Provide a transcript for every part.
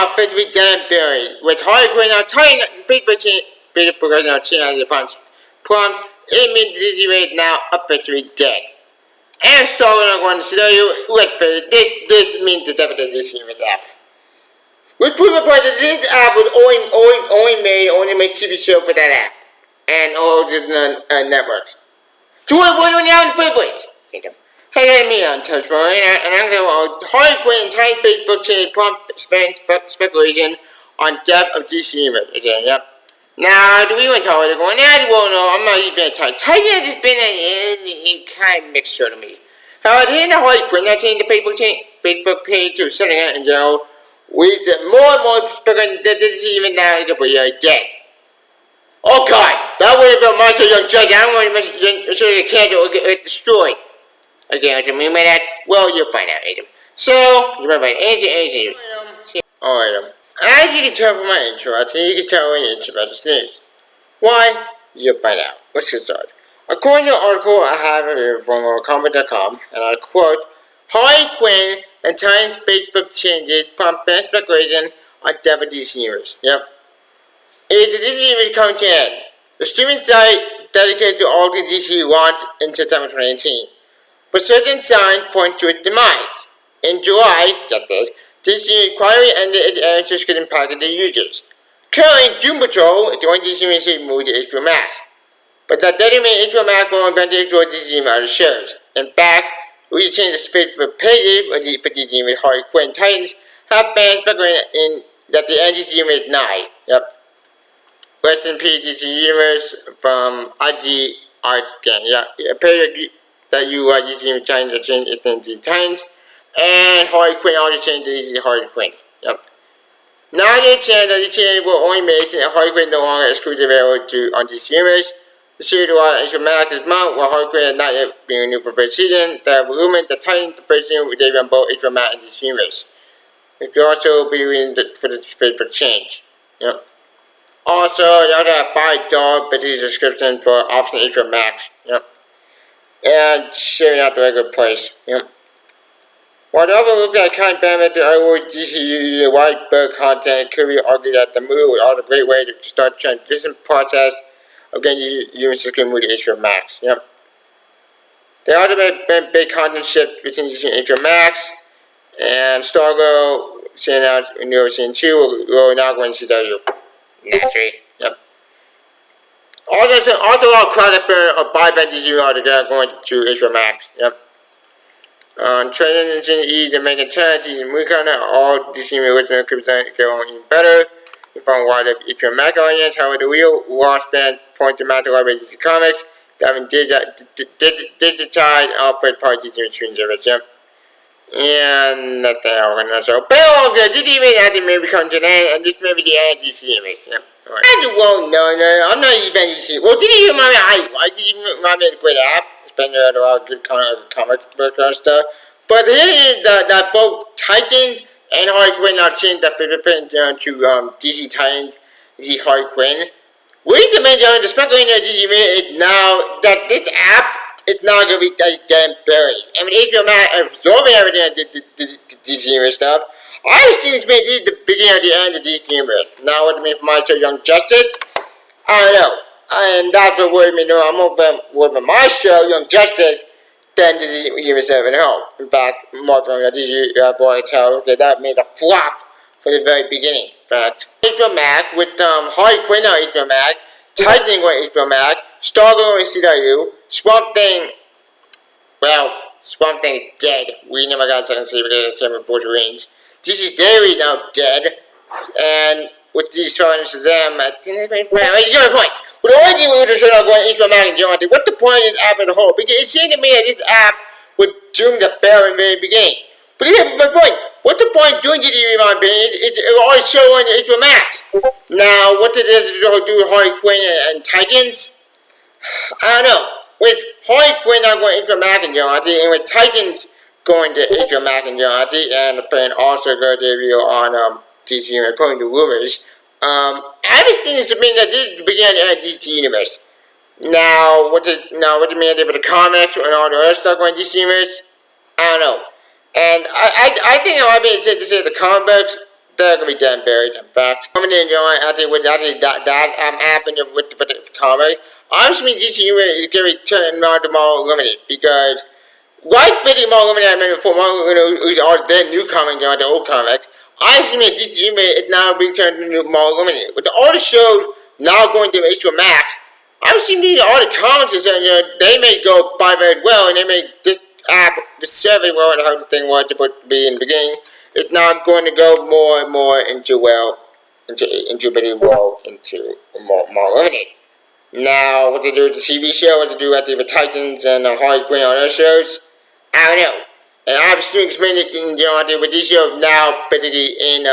now officially dead and buried, with Harley Quinn now telling people now chanting the prompt. It means DC is now officially dead. And Stargirl are going to show you, let's put it, this means the death of the DC Universe app. With proof of part that this app was only made TV show for that app. And all the networks. So what are you now in the first place? Hey, that's me on Touchpoint, and I'm going to Harley Quinn entire Facebook chain prompt speculation on death of DC Universe. Okay, yep. Now, do we want to talk about it going? Well, no, I'm not even going to talk. Titan has been a kind of mixed show to me. However, here in the Harley Quinn, I'm changing the Facebook page to something in general. With more and more speculating that this is even now that we are dead. Oh God, that would have been Marshall Young Judge. I don't want to make sure get canceled or get destroyed. Again, I mean by that, well, you'll find out, Adam. So, you remember, Angie. Alright, as you can tell from my intro, I think you can tell when you intro about this news. Why? You'll find out. Let's get started. According to an article I have here from comic.com, and I quote, Harley Quinn and Titan's Facebook changes prompt fan speculation on death of DC Universe. Yep. Is the DC Universe coming to an end? The streaming site dedicated to all the DC launched in September 2018. But certain signs point to its demise. In July, get this, DC quietly ended its errands that impacted their users. Currently, Doom Patrol is the only DC Universe moved to HBO Max. But that doesn't mean HBO Max will eventually explore DC Universe other shows. In fact, we changed the Facebook pages for DC Universe Harley Quinn Titans have fans speculating that the DC Universe is nigh. Yep. Rest in peace, DC Universe from IG Art again. Yeah, it appears that you are DC Universe trying to change it into Titans, and Harley Quinn also changed to DC Harley Quinn. Yep. Now they changed that the change will only make sense and Harley Quinn no longer exclusively available on DC Universe. The series will on HBO Max this month, while Harley Quinn has not yet been renewed for the first season. The Lumen, the Titans, the first season will debut on both HBO Max and DC Universe. It could also be reading for the change. Yep. Also, you also have $5 basic subscription for option HBO Max. Yep. And sharing out the regular price. Yep. While the other look at kind of benefit to other DC white book content, it could be argued that the move was also a great way to start the transition process of getting universe to move to HBO Max. Yep. There also been big content shift between DC and HBO Max, and Stargirl sending out new season 2 will now go into CW. Naturally. Yep. Also a lot of crowd of by-event DC are going to HBO Max. Yep. Transition E to make a turn, season movie content, all DC original could go even better. You find a wider HBO Max audience, however, the real lost fans point to Matt Library DC Comics that have been digitized off third-party DC streaming service. Yep. And nothing else. So, but all good. DC may come to an end, and this may be the end of DC Universe. Yep. Right. Well, no, I'm not even DC. Well, did you remind me? I did you remind me of a great app? It's been a lot of good comic book and stuff. But the thing is that both Titans and Harley Quinn are changed that put down to DC Titans, DC Harley Quinn. We demand the speculating of DC is now that this app is not going to be dead and buried. I mean, HBO Max absorbing everything that the DC Universe stuff. I was seeing this is the beginning of the end of DC Universe. Now, what do you mean for my show, Young Justice? I don't know. And that's what worried me. I'm more for my show, Young Justice, than the Universe at home. In fact, more from DC, I want to tell okay, that made a flop from the very beginning. In fact, HBO Max with Harley Quinn on HBO Max, Titan on HBO Max, Stargirl on CW, Swamp Thing. Well, Swamp Thing is dead. We never got a second season because it came with Bush Rings. DC Dairy now dead, and with these Spider-Man Shazam, I think that's my point. But the only thing we would have shown up going to HBO Max and John, what the point is app as a whole? Because it seemed to me that this app would doom the fair in the very beginning. But here's my point. What's the point of doing DC in my opinion? It always show on HBO Max. Now, what did it do with Harley Quinn and Titans? I don't know. With Harley Quinn not going to HBO Max and John, and with Titans going to HBO Max and John, and the plan also going to debut on DC according to rumors. Everything is to mean that this is the beginning of the DC Universe. Now, what do you mean for the comics and all the other stuff going DC Universe? I don't know. And I think it might be safe to say the comic books, they're gonna be dead and buried. In fact, coming in, I think with that happened with the comic. Obviously, DC Universe is gonna be turning around to Marvel Limited because like Betty Marvel Limited I mentioned before, Marvel Limited are their new comic, the old comics. Obviously, DC Universe is now returned to new Marvel Limited. With the artist showed now going to HBO Max, obviously, all the comics is they may go by very well, and they may this app, the survey, well, how the thing was supposed to be in the beginning. It's not going to go more and more into into Betty Wall, into more limited. Now, what they do with the TV show, what they do with the Titans and Harley Quinn on those shows, I don't know. And I've seen explained it, with these shows now, basically in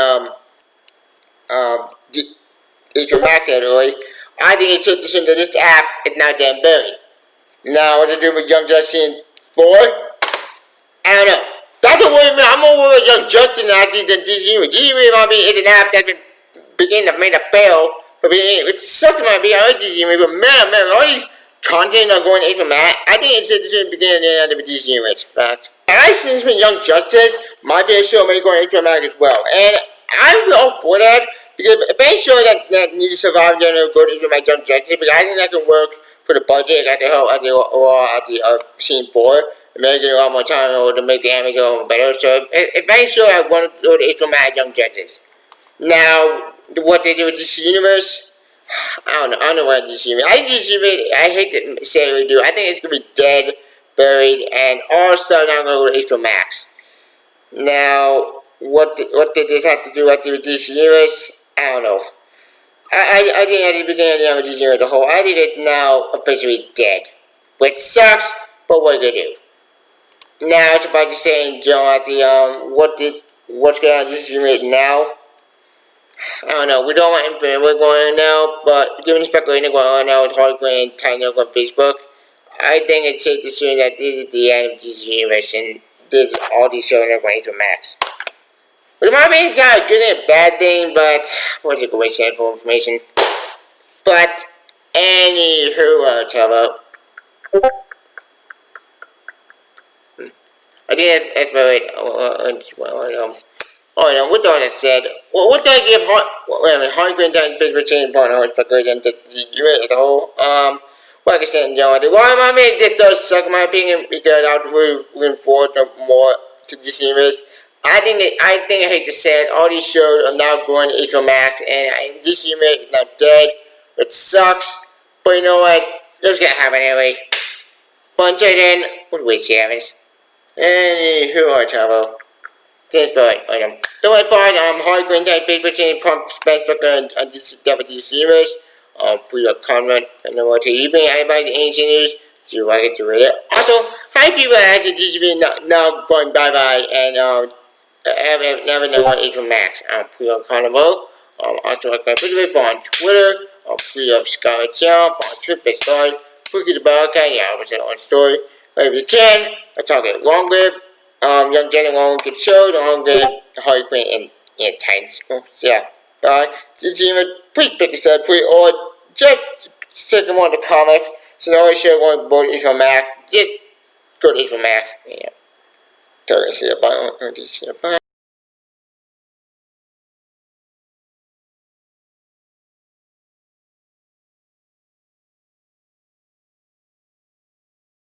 HBO Max category. I think it's safe to assume that this app is now damn buried. Now, what they do with Young Justice 4, I don't know. That's what worries me. I'm more worried about Young Justice than DC. DC might be it's an app that's been beginning to make a fail. But it sucks might be. I like DC, but man, all these content are going to Matt. I think it's just the beginning of the end of DC in fact. And I see this with Young Justice, my favorite show may go on Matt as well. And I'm all for that because if any show that needs to survive, go to Matt Young Justice, because I think that can work for the budget at the scene 4. Make it a lot more time to make the anime go better. So if any show I want to go to Matt Young Justice. Now, what they do with DC Universe, I don't know what DC Universe. I think DC Universe, I hate to say what they do. I think it's gonna be dead, buried, and all stuff now gonna go to HBO Max. Now, what did this have to do with DC Universe? I don't know. I think at the beginning of DC Universe, the whole, I think it's now officially dead, which sucks. But what are you gonna do? Now it's about to say, Joe, what's going on with DC Universe now? I don't know. We don't want infinite. We're going now, but given the speculation going on now with Harley Quinn and Tiny on Facebook, I think it's safe to assume that this is the end of DC Universe and this all these shows are going to Max. But in my opinion, it's kind of a good and a bad thing, but what's a good way to say for information? But anywho, talk about. I think that's about it. With all that said, what do I give Harley Quinn Titans Facebook change partner how it's speculation that you as a whole? Like I said, John, I mean, this does suck in my opinion because I was looking forward to more to DC Universe. I hate to say it, all these shows are now going to HBO Max, and DC Universe is now dead. It sucks, but you know what? It's gonna happen anyway. But until then, what do we see happens? Anywho, I travel. Thanks for item. So I find Harley Quinn Titans Facebook change from Facebook and DC Universe. Put your comment and then what you bring anybody ancient news. Do you like it to read it? Also, 5 people at the DC now going bye bye and never know what is Max. Put your comment below. Also, I can put it on Twitter. Put your Scarlet Jump on Twitter. Story. Put the bell okay. Yeah, I was on story. But if you can, I talk it longer. Young Jenny won't get showed on the Harley Quinn and Titans. So yeah, bye. DC Universe, please pick this up, or just stick them on the comics. So the only show going to go to HBO Max. Just go to HBO Max. Yeah. So see you. Bye.